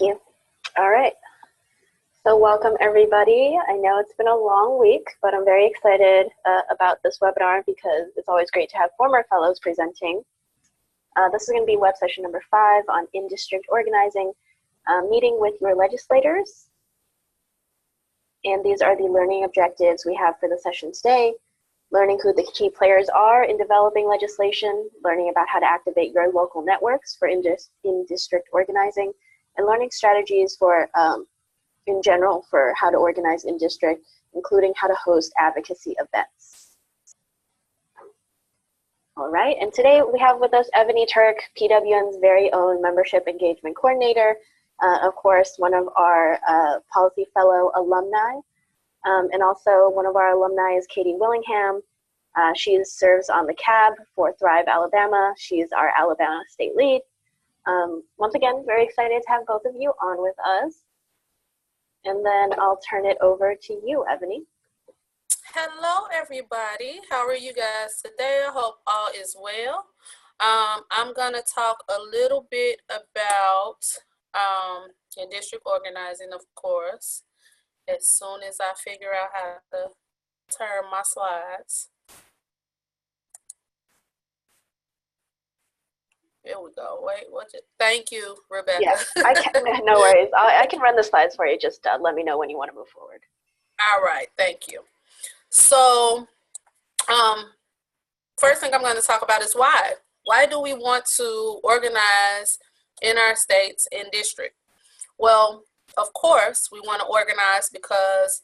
you. All right. So welcome everybody. I know it's been a long week, but I'm very excited about this webinar because it's always great to have former fellows presenting. This is going to be web session number 5 on in-district organizing, meeting with your legislators. And these are the learning objectives we have for the session today. Learning who the key players are in developing legislation, learning about how to activate your local networks for in-district organizing, and learning strategies for, in general, for how to organize in district, including how to host advocacy events. All right, and today we have with us Ebony Turk, PWN's very own membership engagement coordinator, of course, one of our policy fellow alumni, and also one of our alumni is Katie Willingham. She serves on the CAB for Thrive Alabama. She's our Alabama state lead. Once again, very excited to have both of you on with us. And then I'll turn it over to you, Ebony. Hello, everybody. How are you guys today? I hope all is well. I'm going to talk a little bit about in district organizing, of course, as soon as I figure out how to turn my slides. Here we go. Wait, thank you, Rebecca. Yes, I can, no worries. I can run the slides for you. Just let me know when you want to move forward. All right, thank you. So, first thing I'm going to talk about is why. Why do we want to organize in our states and district? Well, of course, we want to organize because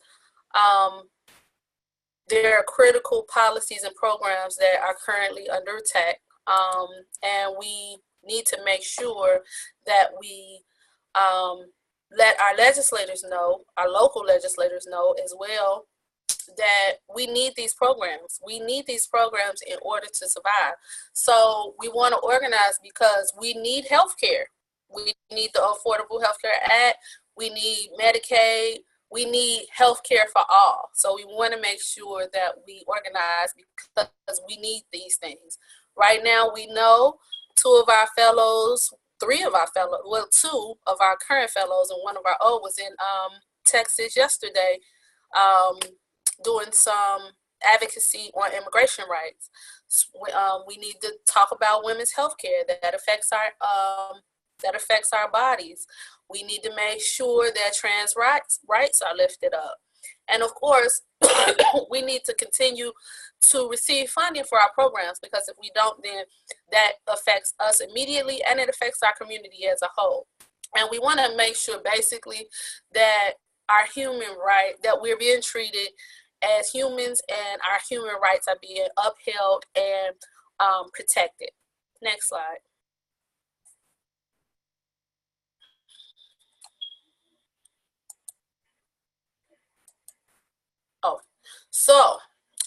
there are critical policies and programs that are currently under attack. And we need to make sure that we let our legislators know, our local legislators know as well, that we need these programs. We need these programs in order to survive. So we want to organize because we need health care. We need the Affordable Health Care Act. We need Medicaid. We need health care for all. So we want to make sure that we organize because we need these things. Right now, we know 2 of our fellows, 3 of our fellows, well, 2 of our current fellows and 1 of our old was in Texas yesterday doing some advocacy on immigration rights. We need to talk about women's health care that affects our bodies. We need to make sure that trans rights are lifted up. And of course, we need to continue to receive funding for our programs, because if we don't, then that affects us immediately and it affects our community as a whole. And we want to make sure basically that our human right, that we're being treated as humans and our human rights are being upheld and protected. Next slide. Oh, so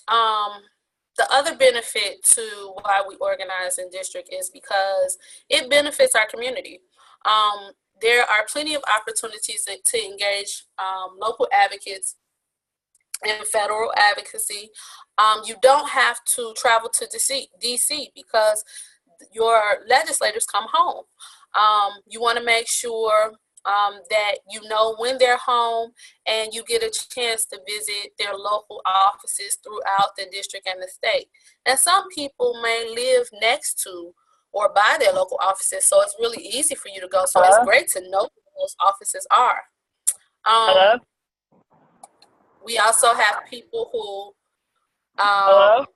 the other benefit to why we organize in district is because it benefits our community. There are plenty of opportunities to engage local advocates in federal advocacy. You don't have to travel to DC because your legislators come home. You want to make sure that you know when they're home and you get a chance to visit their local offices throughout the district and the state. And some people may live next to or by their local offices, so it's really easy for you to go. So It's great to know where those offices are. Hello? We also have people who Hello?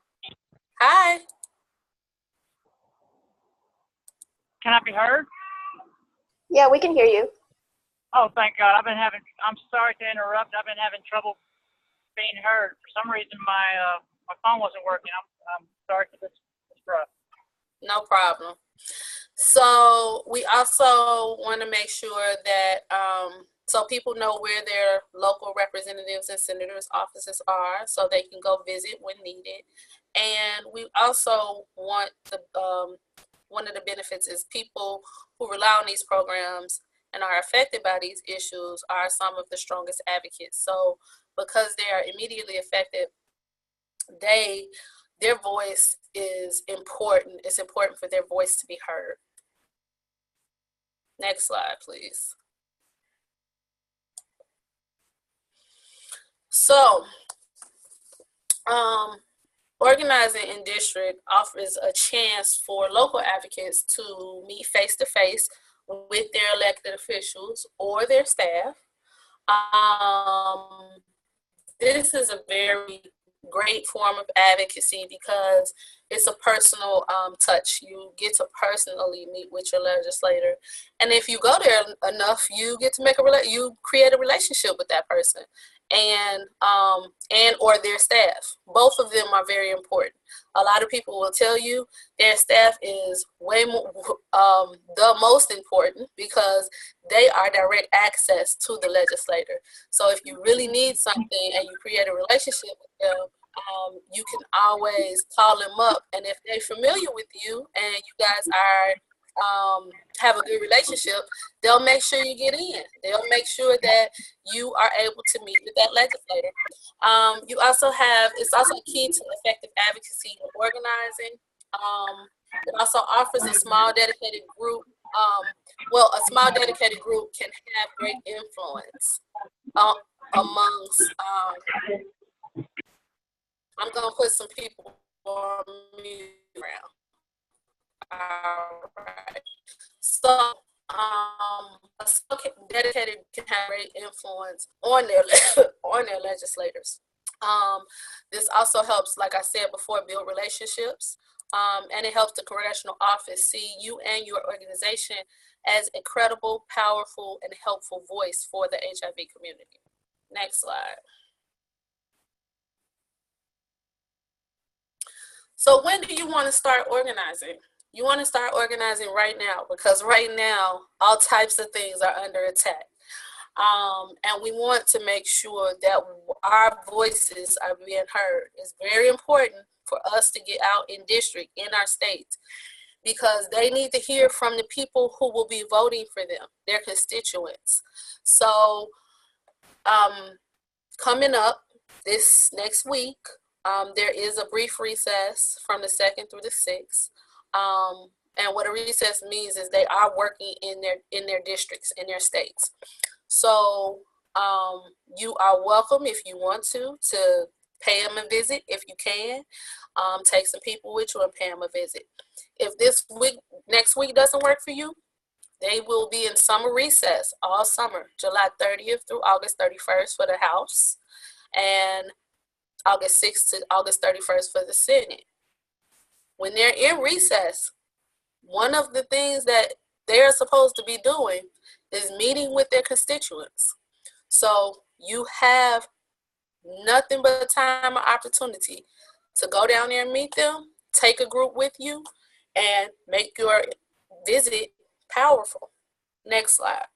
Hi. Can I be heard? Yeah, we can hear you. Oh, thank God. I'm sorry to interrupt. I've been having trouble being heard. For some reason, my phone wasn't working. I'm sorry for this rough. No problem. So we also want to make sure that so people know where their local representatives and senators' offices are so they can go visit when needed. And we also want one of the benefits is people who rely on these programs and are affected by these issues are some of the strongest advocates. So because they are immediately affected, their voice is important. It's important for their voice to be heard. Next slide, please. So, organizing in district offers a chance for local advocates to meet face-to-face with their elected officials or their staff. This is a very great form of advocacy because it's a personal touch. You get to personally meet with your legislator, and if you go there enough, you get to you create a relationship with that person, and or their staff. Both of them are very important. A lot of people will tell you their staff is way more the most important because they are direct access to the legislator. So if you really need something and you create a relationship with them, you can always call them up, and if they're familiar with you and you guys are have a good relationship, they'll make sure you get in. They'll make sure that you are able to meet with that legislator. You also have, it's also key to effective advocacy and organizing. It also offers a small dedicated group. A small dedicated group can have great influence amongst. I'm gonna put some people on mute around. All right. So, a dedicated can have great influence on their on their legislators. This also helps, like I said before, build relationships, and it helps the congressional office see you and your organization as a credible, powerful, and helpful voice for the HIV community. Next slide. So when do you want to start organizing? You want to start organizing right now, because right now all types of things are under attack. And we want to make sure that our voices are being heard. It's very important for us to get out in district, in our states, because they need to hear from the people who will be voting for them, their constituents. So coming up this next week, there is a brief recess from the 2nd through the 6th. And what a recess means is they are working in their districts, in their states. So you are welcome, if you want to pay them a visit if you can. Take some people with you and pay them a visit. If next week doesn't work for you, they will be in summer recess all summer, July 30th through August 31st for the House, and August 6th to August 31st for the Senate. When they're in recess, one of the things that they're supposed to be doing is meeting with their constituents. So you have nothing but time or opportunity to go down there and meet them, take a group with you, and make your visit powerful. Next slide.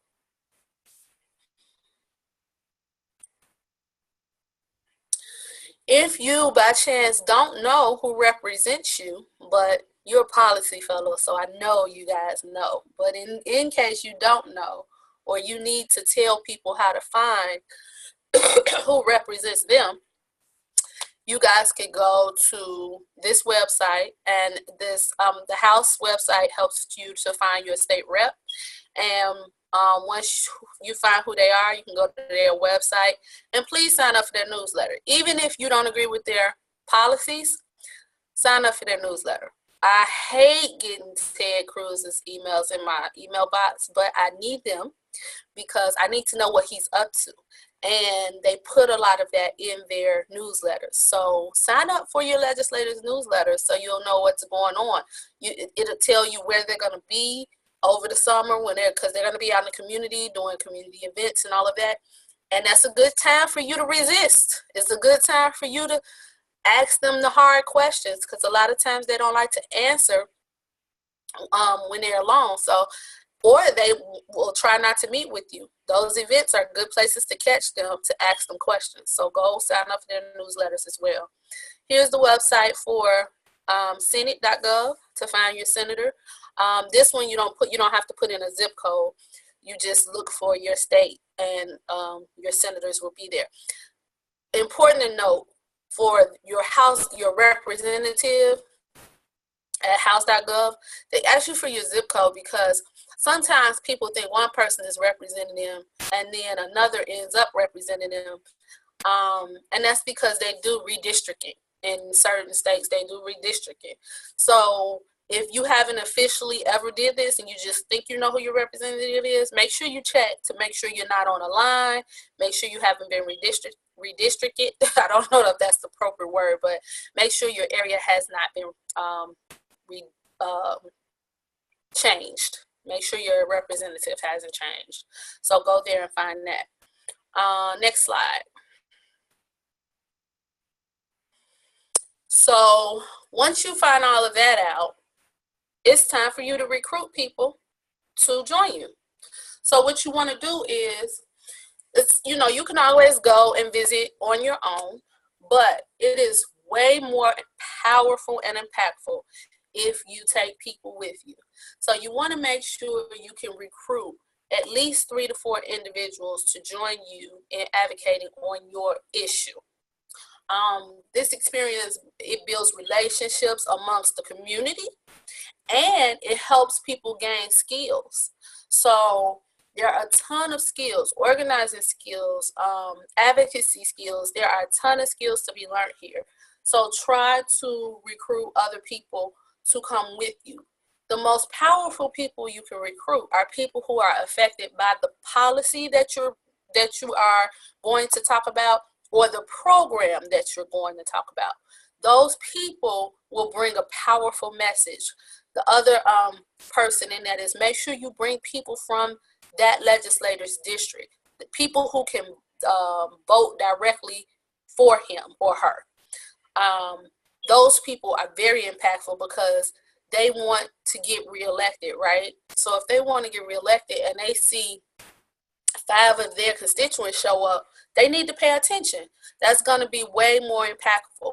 If you, by chance, don't know who represents you, but you're a policy fellow, so I know you guys know. But in case you don't know, or you need to tell people how to find who represents them, you guys can go to this website, and this the House website helps you to find your state rep. And once you find who they are, you can go to their website, and please sign up for their newsletter. Even if you don't agree with their policies, sign up for their newsletter. I hate getting Ted Cruz's emails in my email box, but I need them because I need to know what he's up to. And they put a lot of that in their newsletters. So sign up for your legislators' newsletter so you'll know what's going on. It'll tell you where they're going to be over the summer, because they're going to be out in the community doing community events and all of that. And that's a good time for you to resist. It's a good time for you to ask them the hard questions, because a lot of times they don't like to answer when they're alone. So, or they will try not to meet with you. Those events are good places to catch them, to ask them questions. So go sign up for their newsletters as well. Here's the website for senate.gov to find your senator. This one you don't have to put in a zip code. You just look for your state, and your senators will be there. Important to note, for your house, your representative at house.gov, they ask you for your zip code because sometimes people think one person is representing them and then another ends up representing them. And that's because they do redistricting. In certain states, they do redistricting. So if you haven't officially ever did this and you just think you know who your representative is, make sure you check to make sure you're not on a line. Make sure you haven't been redistricted. I don't know if that's the appropriate word, but make sure your area has not been changed. Make sure your representative hasn't changed. So go there and find that. Next slide. So once you find all of that out, it's time for you to recruit people to join you. So what you want to do is, you can always go and visit on your own, but it is way more powerful and impactful if you take people with you. So you want to make sure you can recruit at least 3 to 4 individuals to join you in advocating on your issue. This experience, it builds relationships amongst the community, and it helps people gain skills. So there are a ton of skills, organizing skills, advocacy skills. There are a ton of skills to be learned here. So try to recruit other people to come with you. The most powerful people you can recruit are people who are affected by the policy that you are going to talk about, or the program that you're going to talk about. Those people will bring a powerful message. The other person in that is, make sure you bring people from that legislator's district, the people who can vote directly for him or her. Those people are very impactful because they want to get reelected, right? So if they want to get reelected and they see 5 of their constituents show up, they need to pay attention. That's going to be way more impactful.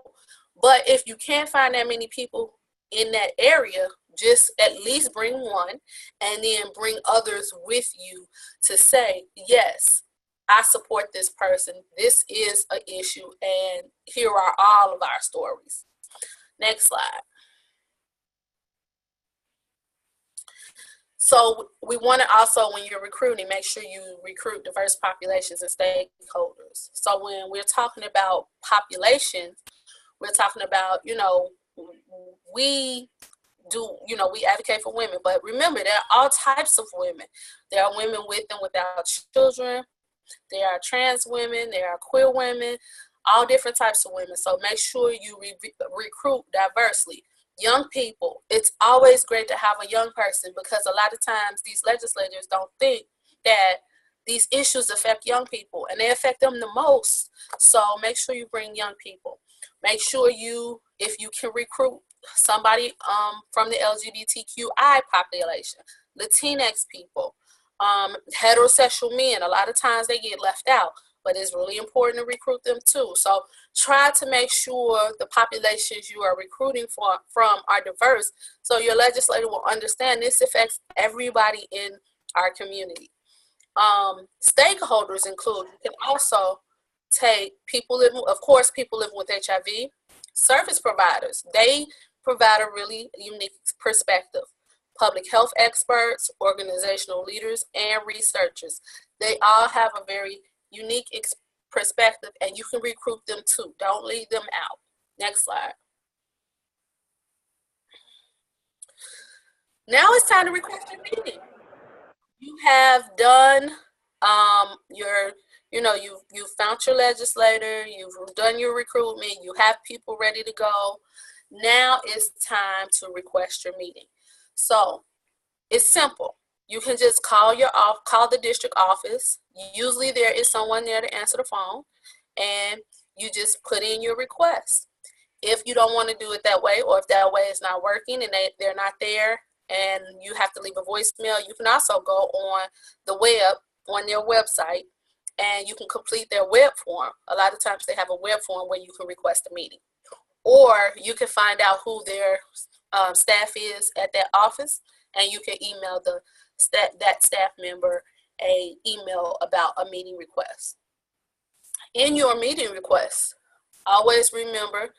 But if you can't find that many people in that area, just at least bring one, and then bring others with you to say, yes, I support this person. This is an issue, and here are all of our stories. Next slide. So we want to also, when you're recruiting, make sure you recruit diverse populations and stakeholders. So when we're talking about populations, we're talking about, we advocate for women, but remember, there are all types of women. There are women with and without children. There are trans women. There are queer women, all different types of women. So make sure you recruit diversely. Young people, it's always great to have a young person, because a lot of times these legislators don't think that these issues affect young people, and they affect them the most. So make sure you bring young people. Make sure if you can recruit somebody from the LGBTQI population, Latinx people, heterosexual men. A lot of times they get left out, but it's really important to recruit them too. So try to make sure the populations you are recruiting from are diverse, so your legislator will understand this affects everybody in our community. Stakeholders include, you can also take people living with HIV, service providers. They provide a really unique perspective. Public health experts, organizational leaders, and researchers. They all have a very unique perspective, and you can recruit them too. Don't leave them out. Next slide. Now it's time to request your meeting. You have done you've found your legislator, you've done your recruitment, you have people ready to go. Now it's time to request your meeting. So it's simple. You can just call the district office. Usually there is someone there to answer the phone, and you just put in your request. If you don't want to do it that way, or if that way is not working and they're not there and you have to leave a voicemail, you can also go on the web, on their website, and you can complete their web form. A lot of times they have a web form where you can request a meeting. Or you can find out who their staff is at that office, and you can email that staff member an email about a meeting request. In your meeting request, always remember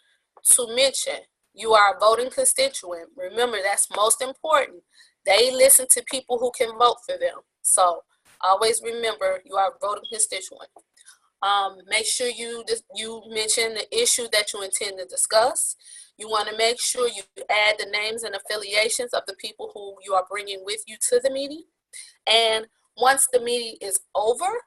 to mention you are a voting constituent. Remember, that's most important. They listen to people who can vote for them. So always remember you are a voting constituent. Make sure you mention the issue that you intend to discuss. You want to make sure you add the names and affiliations of the people who you are bringing with you to the meeting. And once the meeting is over,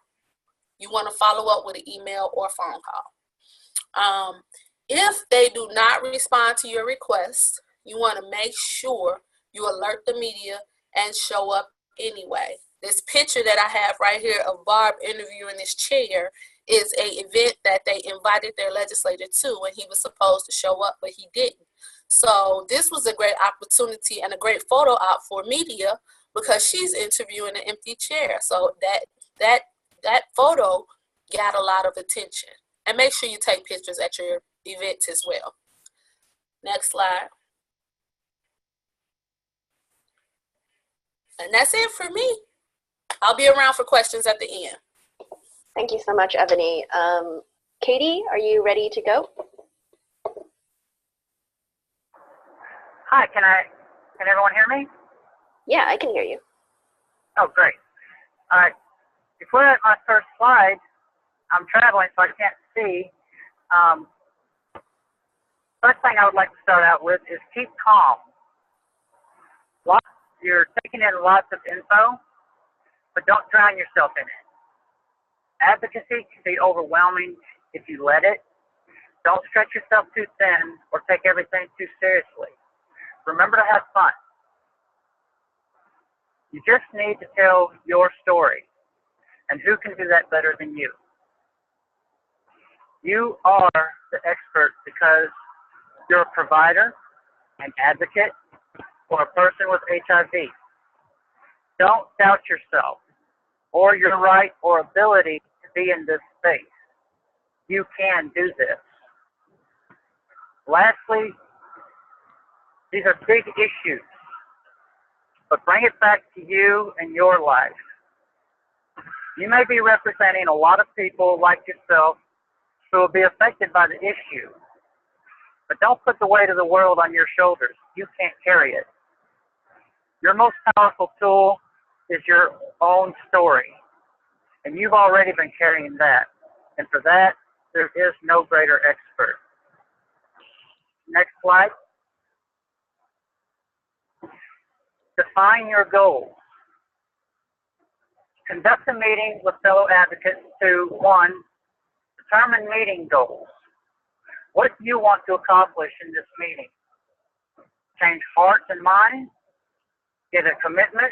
you want to follow up with an email or phone call. If they do not respond to your request, you want to make sure you alert the media and show up anyway. This picture that I have right here of Barb interviewing this chair is an event that they invited their legislator to, and he was supposed to show up, but he didn't. So this was a great opportunity and a great photo op for media because she's interviewing an empty chair. So that photo got a lot of attention. And make sure you take pictures at your events as well. Next slide. And that's it for me. I'll be around for questions at the end. Thank you so much, Ebony. Katie, are you ready to go? Hi, can everyone hear me? Yeah, I can hear you. Oh, great. All right. Before my first slide, I'm traveling, so I can't see. First thing I would like to start out with is keep calm. You're taking in lots of info, but don't drown yourself in it. Advocacy can be overwhelming if you let it. Don't stretch yourself too thin or take everything too seriously. Remember to have fun. You just need to tell your story, and who can do that better than you? You are the expert because you're a provider, an advocate, or a person with HIV. Don't doubt yourself or your right or ability to be in this space. You can do this. Lastly, these are big issues, but bring it back to you and your life. You may be representing a lot of people like yourself who will be affected by the issue, but don't put the weight of the world on your shoulders. You can't carry it. Your most powerful tool is your own story, and you've already been carrying that, and for that, there is no greater expert. Next slide. Define your goals. Conduct a meeting with fellow advocates to, 1, determine meeting goals. What do you want to accomplish in this meeting? Change hearts and minds? Get a commitment?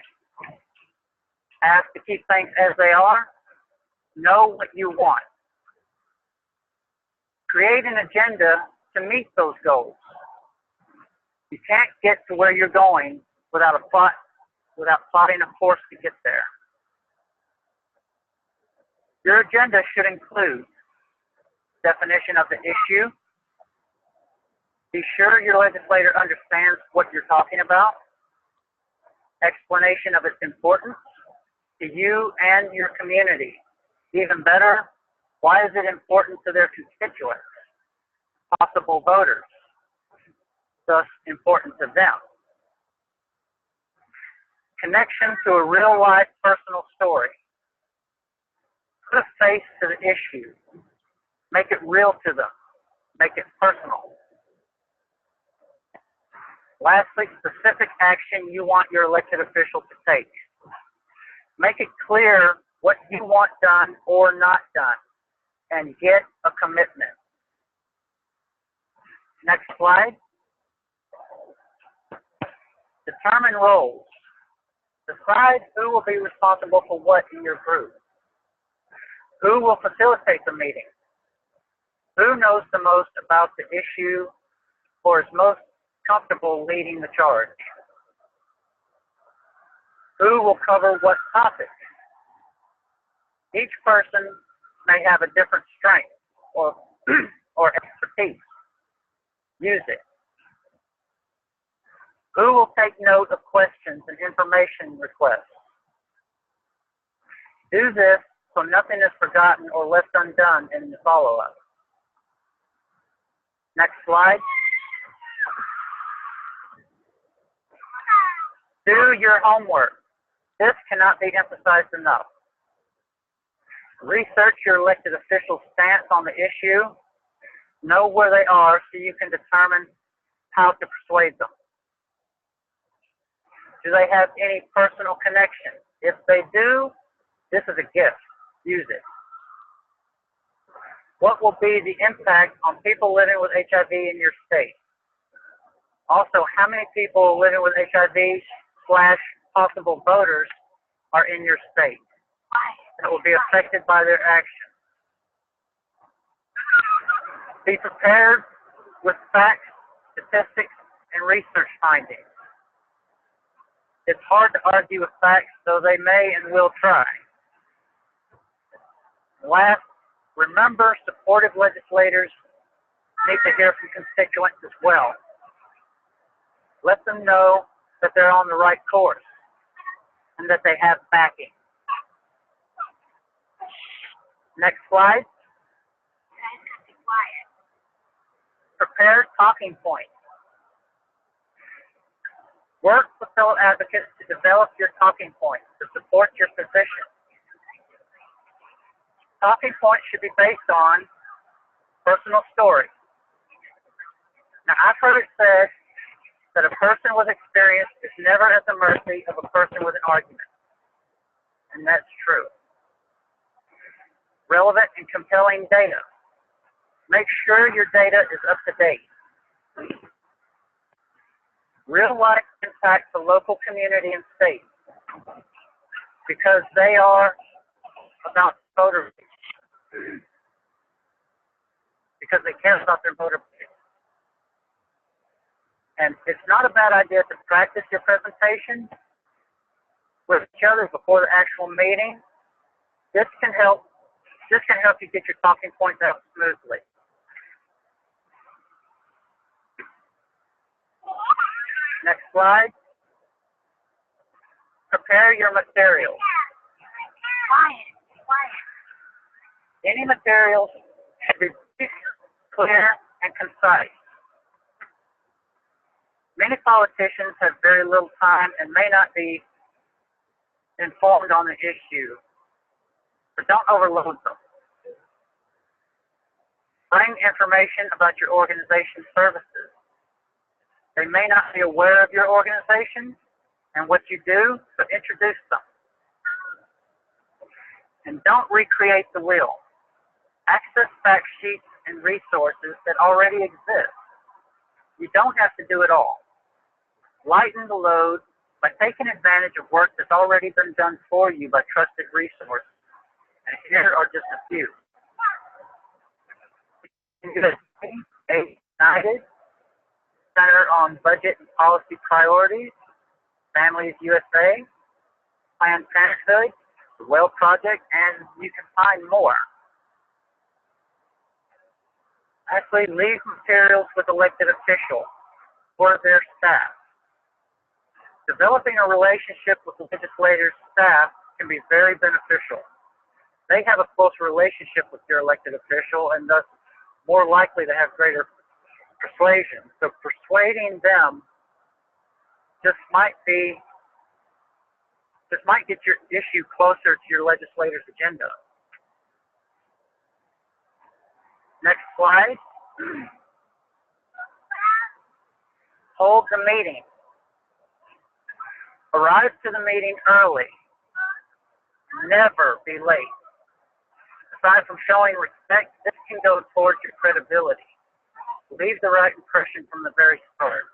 Ask to keep things as they are? Know what you want. Create an agenda to meet those goals. You can't get to where you're going without a plot, without plotting a course to get there. Your agenda should include definition of the issue. Be sure your legislator understands what you're talking about. Explanation of its importance to you and your community. Even better, why is it important to their constituents, possible voters, thus important to them? Connection to a real-life personal story. Put a face to the issue. Make it real to them. Make it personal. Lastly, specific action you want your elected official to take. Make it clear what you want done or not done, and get a commitment. Next slide. Determine roles. Decide who will be responsible for what in your group. Who will facilitate the meeting? Who knows the most about the issue or is most comfortable leading the charge? Who will cover what topic? Each person may have a different strength or expertise. Use it. Who will take note of questions and information requests? Do this so nothing is forgotten or left undone in the follow-up. Next slide. Do your homework. This cannot be emphasized enough. Research your elected officials' stance on the issue. Know where they are so you can determine how to persuade them. Do they have any personal connection? If they do, this is a gift. Use it. What will be the impact on people living with HIV in your state? Also, how many people living with HIV/possible voters are in your state that will be affected by their actions? Be prepared with facts, statistics, and research findings. It's hard to argue with facts, though they may and will try. Last, remember, supportive legislators need to hear from constituents as well. Let them know that they're on the right course and that they have backing. Next slide. Prepare talking points. Work with fellow advocates to develop your talking points to support your position. Talking points should be based on personal stories. Now, I've heard it said that a person with experience is never at the mercy of a person with an argument. And that's true. Relevant and compelling data. Make sure your data is up to date. Real-life impact to local community and state, because they are about voter base, because they care about their voter base. And it's not a bad idea to practice your presentation with each other before the actual meeting. This can help you get your talking points out smoothly. Next slide. Prepare your materials. Any materials should be brief, clear, and concise. Many politicians have very little time and may not be informed on the issue, but don't overload them. Bring information about your organization's services. They may not be aware of your organization and what you do, but introduce them. And don't recreate the wheel. Access fact sheets and resources that already exist. You don't have to do it all. Lighten the load by taking advantage of work that's already been done for you by trusted resources. And here are just a few. United, Center on Budget and Policy Priorities, Families USA, Planned Parenthood, the Well Project, and you can find more. Actually, leave materials with elected officials or their staff. Developing a relationship with the legislators' staff can be very beneficial. They have a close relationship with your elected official and thus more likely to have greater persuasion. So persuading them just might get your issue closer to your legislator's agenda. Next slide. Hold the meeting. Arrive to the meeting early. Never be late. Aside from showing respect, this can go towards your credibility. Leave the right impression from the very start.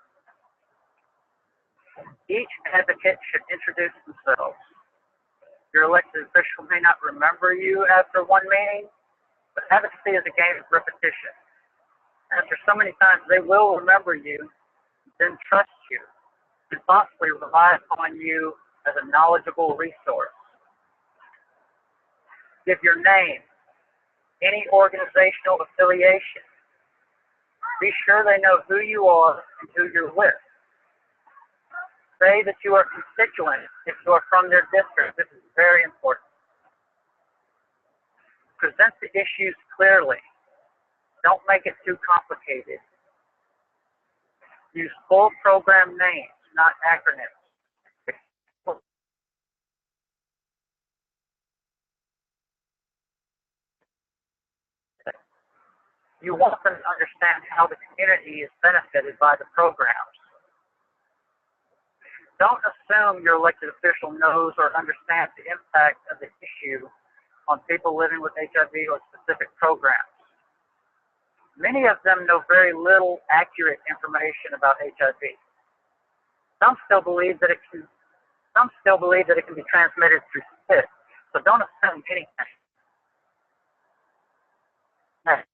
Each advocate should introduce themselves. Your elected official may not remember you after one meeting, but advocacy is a game of repetition. After so many times, they will remember you, then trust you, and possibly rely upon you as a knowledgeable resource. Give your name, any organizational affiliation. Be sure they know who you are and who you're with. Say that you are constituent if you are from their district. This is very important. Present the issues clearly. Don't make it too complicated. Use full program names, not acronyms. You want them to understand how the community is benefited by the programs. Don't assume your elected official knows or understands the impact of the issue on people living with HIV or specific programs. Many of them know very little accurate information about HIV. Some still believe that it can be transmitted through spit, so don't assume anything. Next.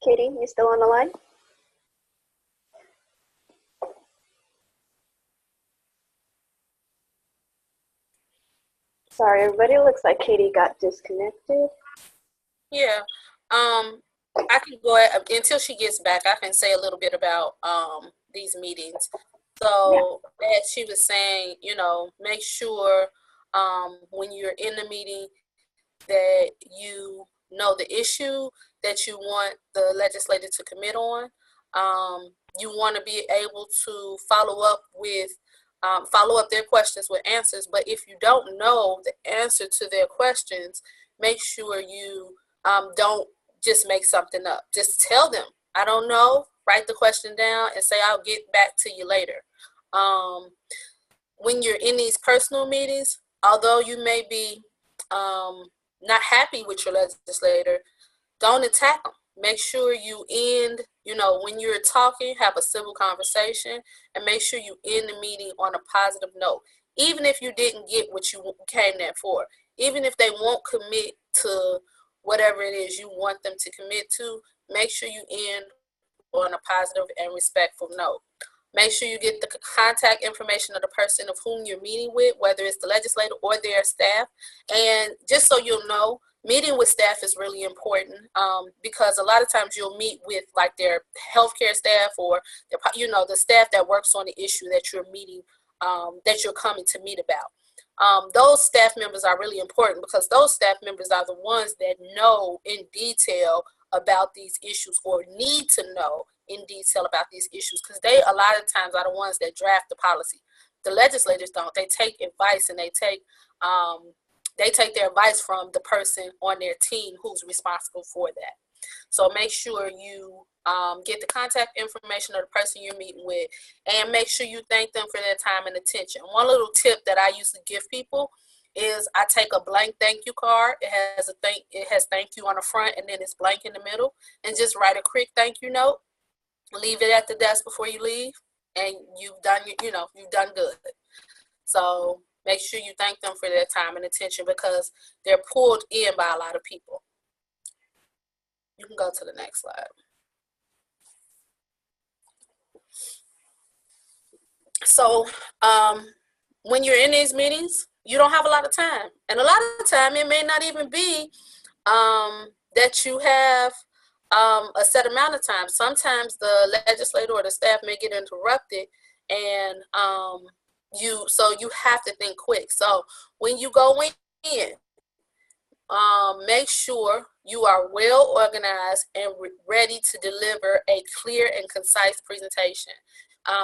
Katie, you still on the line? Sorry, everybody. It looks like Katie got disconnected. Yeah. I can go ahead, until she gets back, I can say a little bit about these meetings. So as she was saying, you know, make sure when you're in the meeting that you know the issue that you want the legislator to commit on. You want to be able to follow up their questions with answers. But if you don't know the answer to their questions, make sure you don't just make something up. Just tell them, I don't know, write the question down and say, I'll get back to you later. When you're in these personal meetings, although you may be not happy with your legislator, don't attack them. Make sure you end, when you're talking, have a civil conversation, and make sure you end the meeting on a positive note. Even if you didn't get what you came there for, even if they won't commit to whatever it is you want them to commit to, make sure you end on a positive and respectful note. Make sure you get the contact information of the person of whom you're meeting with, whether it's the legislator or their staff. And just so you'll know, meeting with staff is really important because a lot of times you'll meet with like their healthcare staff or the staff that works on the issue that you're meeting, that you're coming to meet about. Those staff members are really important because those staff members are the ones that know in detail about these issues or need to know in detail about these issues because they a lot of times are the ones that draft the policy. The legislators don't. They take advice and they take their advice from the person on their team who's responsible for that. So make sure you get the contact information of the person you're meeting with and make sure you thank them for their time and attention. One little tip that I used to give people is I take a blank thank you card. It has thank you on the front and then it's blank in the middle, and just write a quick thank you note. Leave it at the desk before you leave, and you've done good. So make sure you thank them for their time and attention because they're pulled in by a lot of people. You can go to the next slide. So when you're in these meetings, you don't have a lot of time. And a lot of the time, it may not even be that you have a set amount of time. Sometimes the legislator or the staff may get interrupted and you have to think quick. So when you go in, make sure you are well organized and ready to deliver a clear and concise presentation.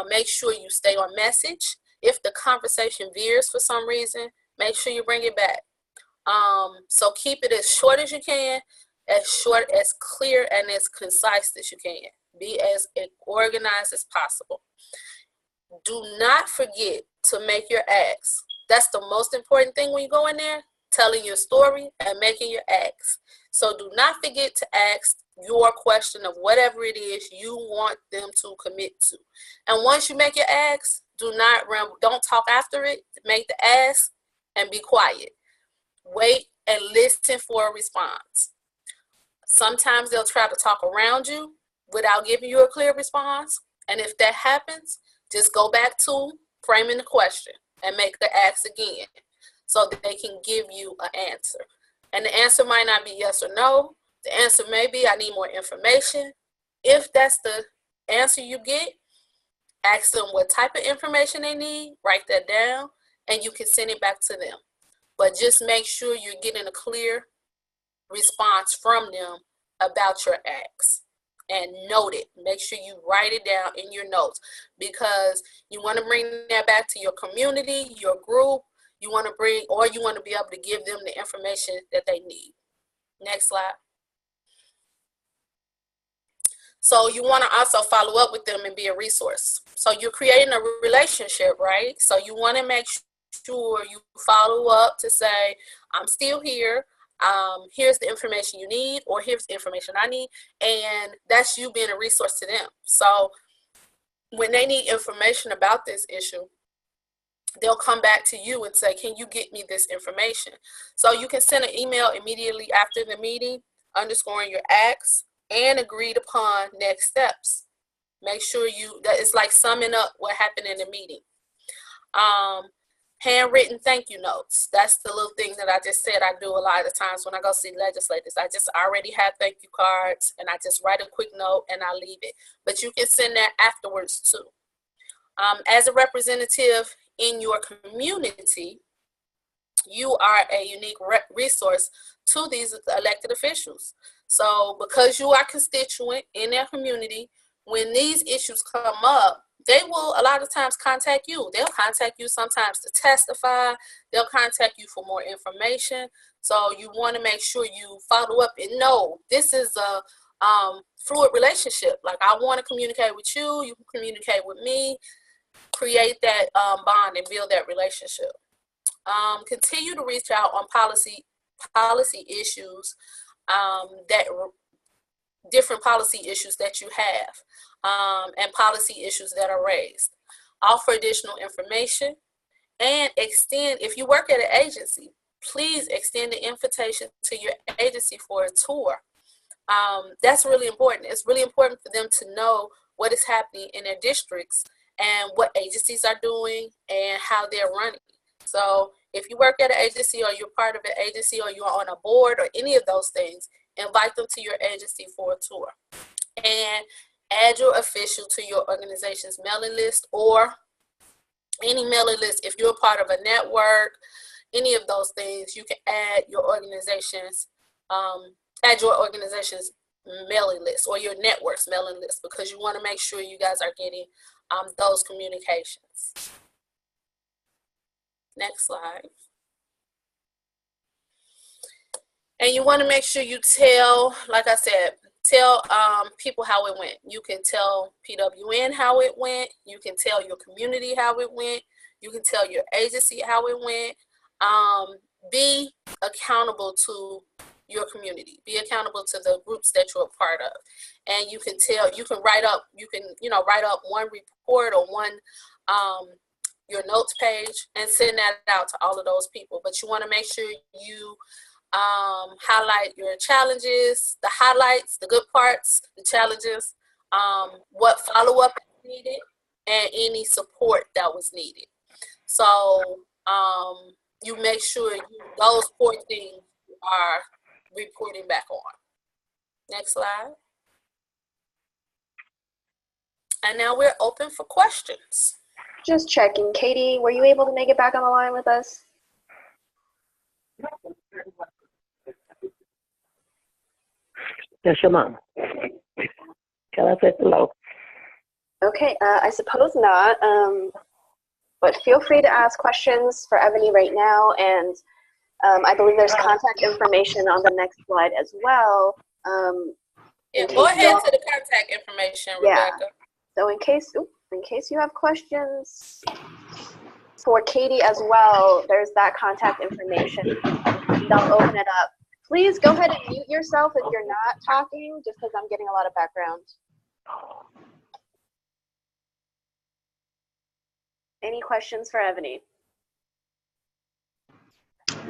Make sure you stay on message. If the conversation veers for some reason, make sure you bring it back. So keep it as short as you can, as short, as clear, and as concise as you can. Be as organized as possible. Do not forget to make your acts. That's the most important thing when you go in there, telling your story and making your acts. So do not forget to ask your question of whatever it is you want them to commit to. And once you make your acts, don't talk after it. Make the ask and be quiet. Wait and listen for a response. Sometimes they'll try to talk around you without giving you a clear response. And if that happens, just go back to framing the question and make the ask again so that they can give you an answer. And the answer might not be yes or no. The answer may be, I need more information. If that's the answer you get, ask them what type of information they need, write that down, and you can send it back to them. But just make sure you're getting a clear response from them about your acts and note it. Make sure you write it down in your notes, because you want to bring that back to your community, your group. You want to bring, or you want to be able to give them the information that they need. Next slide. So you want to also follow up with them and be a resource. So you're creating a relationship, right? So you want to make sure you follow up to say, I'm still here. Here's the information you need, or here's the information I need. And that's you being a resource to them. So when they need information about this issue, they'll come back to you and say, can you get me this information? So you can send an email immediately after the meeting, underscoring your acts and agreed upon next steps. Make sure that it's like summing up what happened in the meeting. Handwritten thank you notes. That's the little thing that I just said I do a lot of the times when I go see legislators. I just already have thank you cards, and I just write a quick note and I leave it. But you can send that afterwards too. As a representative in your community, you are a unique resource to these elected officials. So because you are constituent in their community, when these issues come up, they will a lot of times contact you. They'll contact you sometimes to testify. They'll contact you for more information. So you want to make sure you follow up and know this is a fluid relationship. Like, I want to communicate with you. You can communicate with me. Create that bond and build that relationship. Continue to reach out on policy issues, different policy issues that you have, and policy issues that are raised. Offer additional information and extend, if you work at an agency, please extend the invitation to your agency for a tour. That's really important. It's really important for them to know what is happening in their districts and what agencies are doing and how they're running. So if you work at an agency, or you're part of an agency, or you're on a board, or any of those things, invite them to your agency for a tour. And add your official to your organization's mailing list, or any mailing list. If you're part of a network, any of those things, you can add your organization's mailing list, or your network's mailing list, because you want to make sure you guys are getting those communications. Next slide. And you want to make sure you tell, like I said, tell people how it went. You can tell PWN how it went. You can tell your community how it went. You can tell your agency how it went. Be accountable to your community. Be accountable to the groups that you're a part of. And you can write up one report or one your notes page and send that out to all of those people. But you want to make sure you highlight your challenges, the highlights, the good parts, the challenges, what follow-up is needed, and any support that was needed. So you make sure those 4 things are reporting back on. Next slide. And now we're open for questions. Just checking. Katie, were you able to make it back on the line with us? Yes, your mom. Can I say hello? Okay, I suppose not. But feel free to ask questions for Ebony right now, and I believe there's contact information on the next slide as well. Yeah, go ahead to the contact information, Rebecca. Yeah. So in case you have questions for Katie as well, there's that contact information. I'll open it up. Please go ahead and mute yourself if you're not talking, just because I'm getting a lot of background. Any questions for Ebony?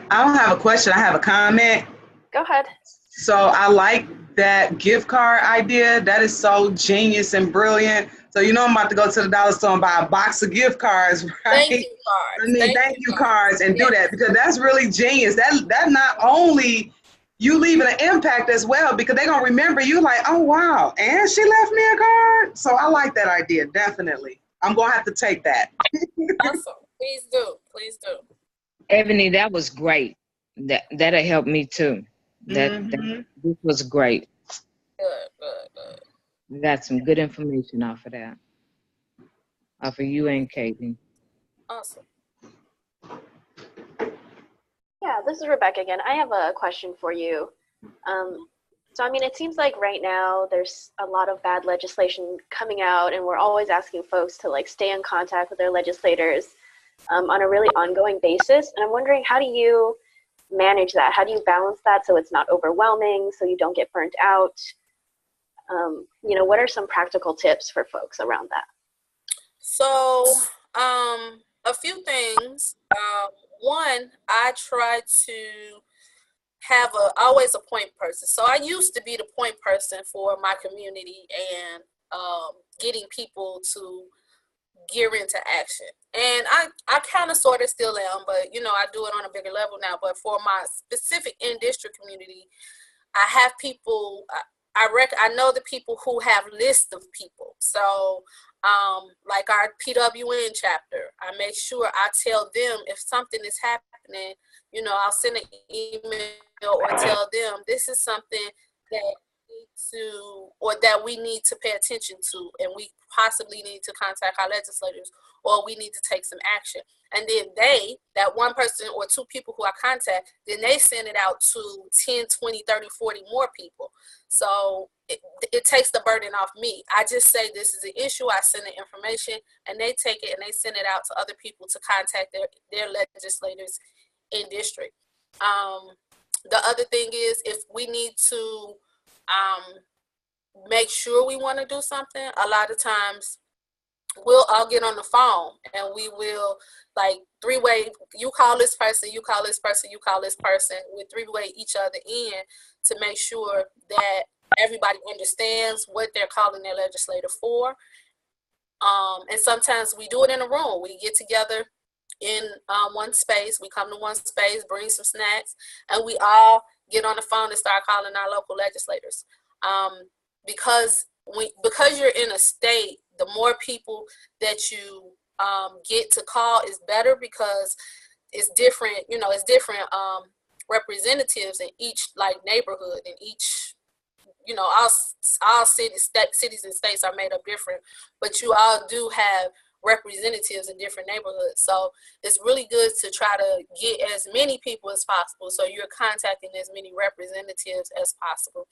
I don't have a question. I have a comment. Go ahead. So I like that gift card idea. That is so genius and brilliant. So I'm about to go to the dollar store and buy a box of gift cards, right? Thank you cards. Thank you cards and do that, because that's really genius. That not only you leaving an impact as well, because they're gonna remember you like, oh wow, and she left me a card. So I like that idea, definitely. I'm gonna have to take that. Awesome. Please do. Ebony, that was great. That'll help me too. That was great. Good. We got some good information off of that. Off of you and Katie. Awesome. Yeah, this is Rebecca again. I have a question for you. So, I mean, it seems like right now there's a lot of bad legislation coming out, and we're always asking folks to like stay in contact with their legislators on a really ongoing basis. And I'm wondering, how do you manage that? How do you balance that so it's not overwhelming, so you don't get burnt out? You know, what are some practical tips for folks around that? So, a few things. One, I try to have always a point person. So I used to be the point person for my community and getting people to gear into action. And I kind of sort of still am, but you know, I do it on a bigger level now. But for my specific in-district community, I have people, I know the people who have lists of people. So like our PWN chapter, I make sure I tell them if something is happening, you know, I'll send an email or tell them this is something that we need to pay attention to, and we possibly need to contact our legislators, or we need to take some action. And then that one person or two people who I contact, then they send it out to 10, 20, 30, 40 more people. So it takes the burden off me. I just say this is an issue, I send the information, and they take it and they send it out to other people to contact their legislators in district. The other thing is, if we need to make sure we want to do something, a lot of times we'll all get on the phone and we will like three-way, you call this person, you call this person, you call this person, with three-way each other in to make sure that everybody understands what they're calling their legislator for. And sometimes we do it in a room. We get together in one space, we come to one space, bring some snacks, and we all get on the phone and start calling our local legislators. Because you're in a state, the more people that you get to call is better, because it's different, you know, it's different representatives in each like neighborhood, in each, you know, all cities and states are made up different, but you all do have representatives in different neighborhoods. So it's really good to try to get as many people as possible, so you're contacting as many representatives as possible.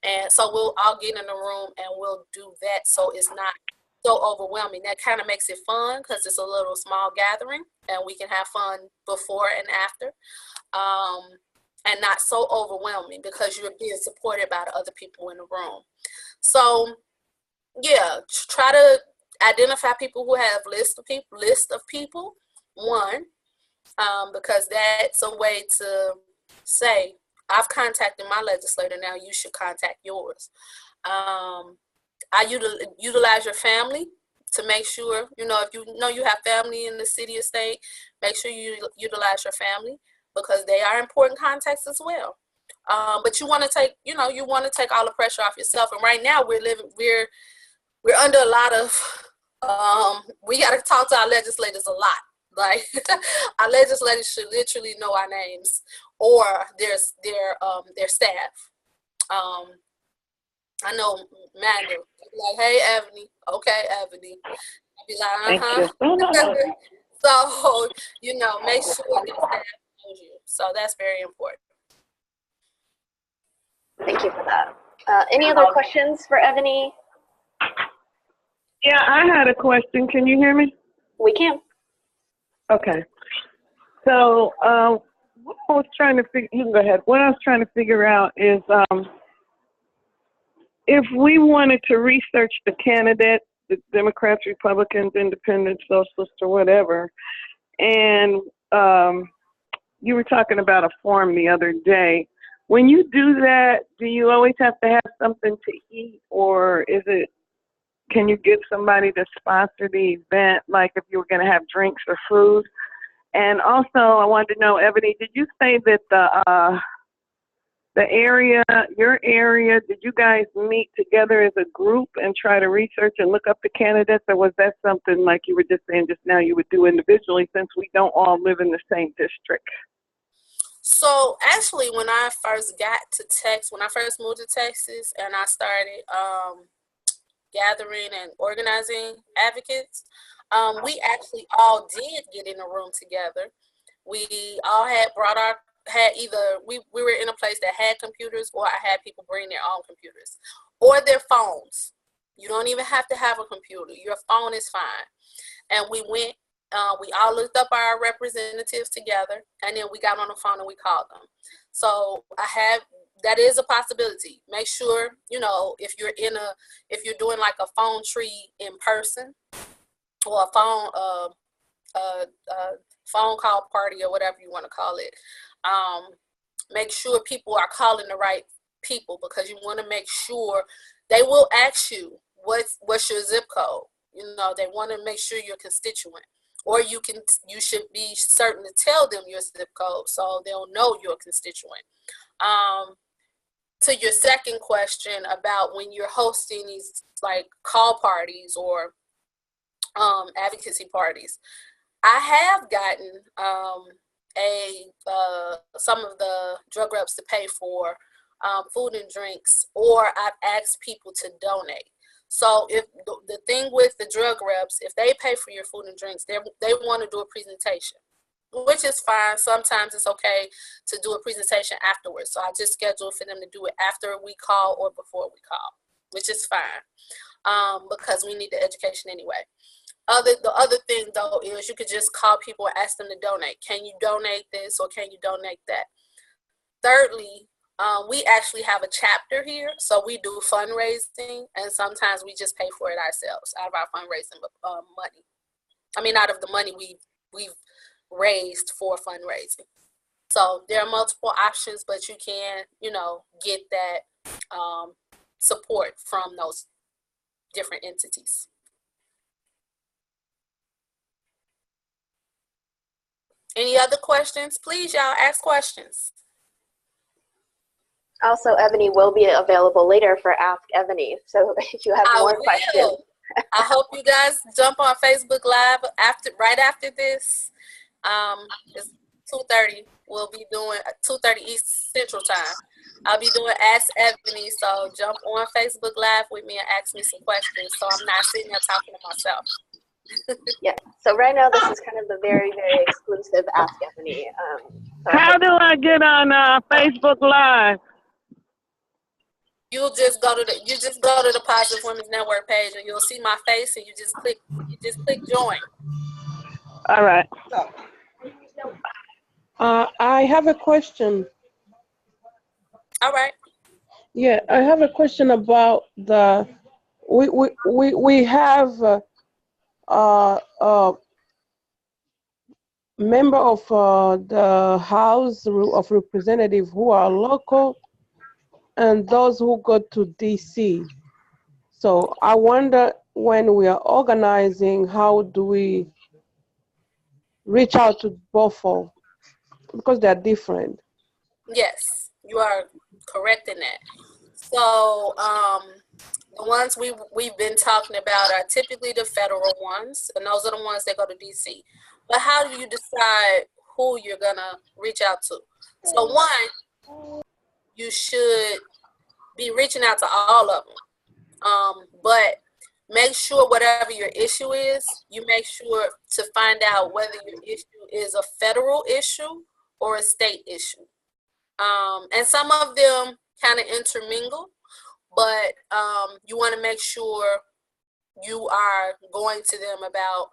And so we'll all get in the room and we'll do that, so it's not so overwhelming. That kind of makes it fun because it's a little small gathering and we can have fun before and after, and not so overwhelming because you're being supported by the other people in the room. So yeah, try to identify people who have list of people, one, because that's a way to say, I've contacted my legislator, now you should contact yours. I utilize your family to make sure, you know, if you know you have family in the city or state, make sure you utilize your family, because they are important contacts as well. But you want to take, you know, you want to take all the pressure off yourself. And right now we're under a lot of, we got to talk to our legislators a lot. Like our legislators should literally know our names or their staff. I know Manuel, like, hey, Ebony. Okay, Ebony. I'd be like, uh-huh. So, you know, make sure that staff knows you. So that's very important. Thank you for that. Any other questions for Ebony? Yeah, I had a question. Can you hear me? We can. Okay. So what I was trying to figure, you can go ahead. What I was trying to figure out is if we wanted to research the candidates, the Democrats, Republicans, Independents, Socialists, or whatever, and you were talking about a form the other day. When you do that, do you always have to have something to eat, or can you get somebody to sponsor the event, like if you were going to have drinks or food? And also, I wanted to know, Ebony, did you say that your area, did you guys meet together as a group and try to research and look up the candidates, or was that something like you were just saying just now you would do individually, since we don't all live in the same district? So actually, when I first moved to Texas and I started gathering and organizing advocates, we actually all did get in a room together. We all had we were in a place that had computers, or I had people bring their own computers or their phones. You don't even have to have a computer. Your phone is fine. And we went, we all looked up our representatives together, and then we got on the phone and we called them. So that is a possibility. Make sure, if you're doing like a phone tree in person, or a phone call party, or whatever you want to call it, make sure people are calling the right people, because you want to make sure they will ask you what's your zip code. They want to make sure you're constituent, or you should be certain to tell them your zip code so they'll know you're a constituent. To your second question about when you're hosting these like call parties or advocacy parties, I have gotten some of the drug reps to pay for food and drinks, or I've asked people to donate. So if the thing with the drug reps, if they pay for your food and drinks, they want to do a presentation, which is fine. Sometimes it's okay to do a presentation afterwards. So I just schedule for them to do it after we call or before we call, which is fine, because we need the education anyway. The other thing though is you could just call people and ask them to donate. Can you donate this, or can you donate that? Thirdly, we actually have a chapter here, so we do fundraising, and sometimes we just pay for it ourselves out of our fundraising money. I mean, out of the money we've raised for fundraising. So there are multiple options, but you can, get that support from those different entities. Any other questions? Please, y'all, ask questions. Also, Ebony will be available later for Ask Ebony. So if you have more questions. I hope you guys jump on Facebook Live right after this. It's 2:30. We'll be doing 2:30 East Central Time. I'll be doing Ask Ebony. So jump on Facebook Live with me and ask me some questions, so I'm not sitting there talking to myself. Yeah. So right now, this is kind of the very, very exclusive Ask Ebony. How do I get on Facebook Live? You just go to the Positive Women's Network page, and you'll see my face, and you just click join. All right. I have a question. All right. Yeah, I have a question about we have member of the House of Representatives who are local, and those who go to DC. So I wonder, when we are organizing, how do we reach out to both of, because they're different? Yes, you are correct in that. So the ones we've been talking about are typically the federal ones, and those are the ones that go to DC. But how do you decide who you're gonna reach out to? So one, you should be reaching out to all of them, but make sure whatever your issue is, you make sure to find out whether your issue is a federal issue or a state issue. And some of them kind of intermingle, but you want to make sure you are going to them about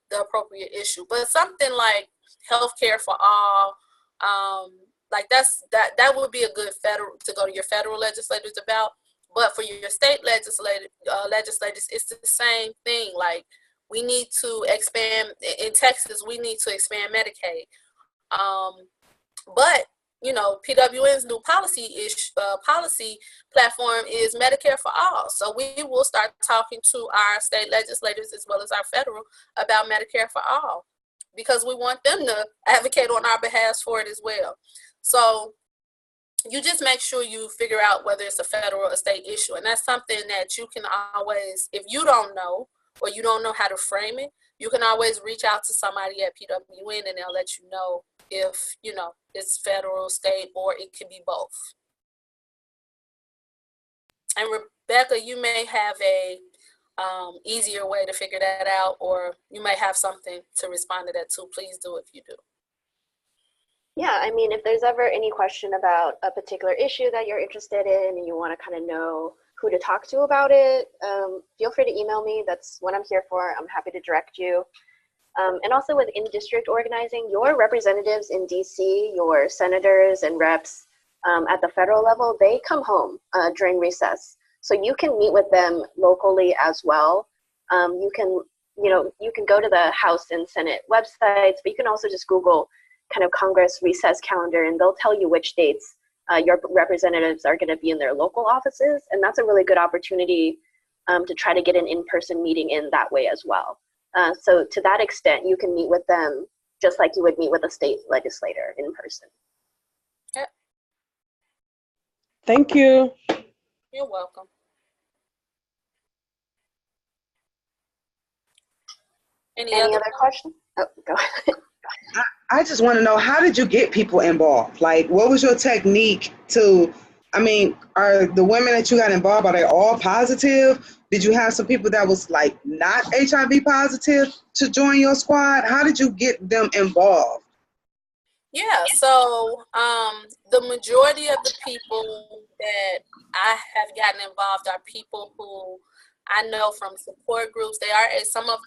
the appropriate issue. But something like healthcare for all, like that would be a good to go to your federal legislators about. But for your state legislators, it's the same thing. Like, we need to expand in Texas. We need to expand Medicaid. But PWN's new policy platform is Medicare for all. So we will start talking to our state legislators as well as our federal about Medicare for all, because we want them to advocate on our behalf for it as well. So you just make sure you figure out whether it's a federal or state issue. And that's something that you can always, if you don't know or you don't know how to frame it, you can always reach out to somebody at PWN and they'll let you know if, it's federal, state, or it could be both. And Rebecca, you may have a easier way to figure that out, or you may have something to respond to that too. Please do if you do. Yeah, I mean, if there's ever any question about a particular issue that you're interested in and you want to kind of know who to talk to about it, feel free to email me. That's what I'm here for. I'm happy to direct you. And also with in-district organizing, your representatives in DC, your senators and reps at the federal level, they come home during recess. So you can meet with them locally as well. You can go to the House and Senate websites, but you can also just Google kind of Congress recess calendar, and they'll tell you which dates your representatives are going to be in their local offices. And that's a really good opportunity to try to get an in-person meeting in that way as well. So to that extent, you can meet with them just like you would meet with a state legislator in person. Yep. Thank you. You're welcome. Any other questions? Oh, go ahead. I just want to know, how did you get people involved? Like, what was your technique to, I mean, are the women that you got involved, are they all positive? Did you have some people that was like not HIV positive to join your squad? How did you get them involved? Yeah, so the majority of the people that I have gotten involved are people who I know from support groups. They are some of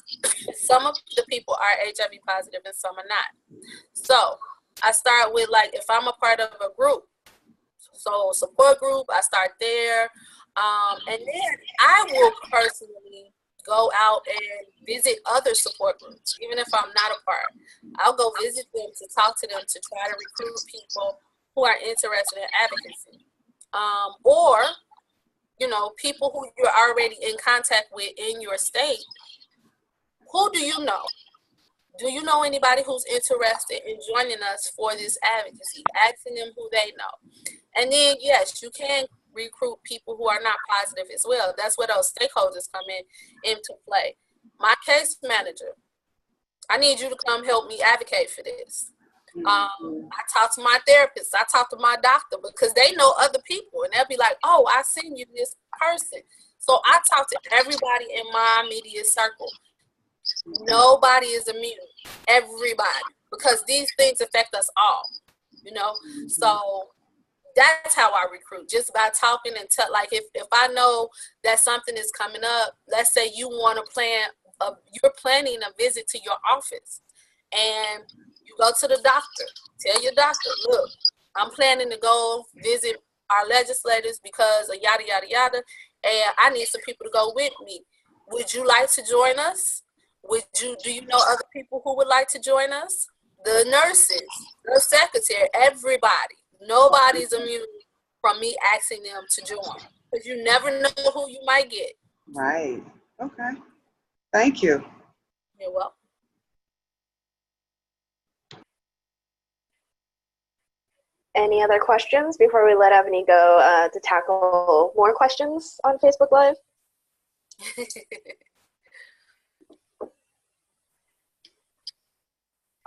the people are HIV positive and some are not. So I start with, like, if I'm a part of a group, so support group, I start there, and then I will personally go out and visit other support groups, even if I'm not a part. I'll go visit them to talk to them, to try to recruit people who are interested in advocacy, or people who you're already in contact with in your state. Who do you know? Do you know anybody who's interested in joining us for this advocacy? Asking them who they know. And then, yes, you can recruit people who are not positive as well. That's where those stakeholders come into play. My case manager, I need you to come help me advocate for this. I talk to my therapist, I talk to my doctor, because they know other people, and they'll be like, oh, I send you this person. So I talk to everybody in my immediate circle. Nobody is immune. Everybody, because these things affect us all, So that's how I recruit, just by talking and like if I know that something is coming up, let's say you want to you're planning a visit to your office, and you go to the doctor, tell your doctor, look, I'm planning to go visit our legislators because of yada, yada, yada, and I need some people to go with me. Would you like to join us? Do you know other people who would like to join us? The nurses, the secretary, everybody. Nobody's immune from me asking them to join, because you never know who you might get. Right. Okay. Thank you. You're welcome. Any other questions before we let Ebony go to tackle more questions on Facebook Live?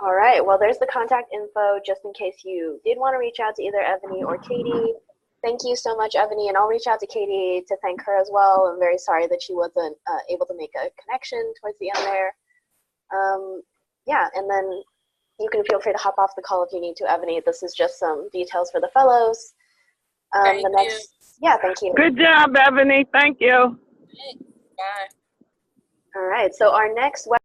All right, well, there's the contact info just in case you did want to reach out to either Ebony or Katie. Thank you so much, Ebony, and I'll reach out to Katie to thank her as well. I'm very sorry that she wasn't able to make a connection towards the end there. Yeah, and then you can feel free to hop off the call if you need to, Ebony. This is just some details for the fellows. Thank you. Yeah, thank you. Good job, Ebony. Thank you. Bye. All right, so our next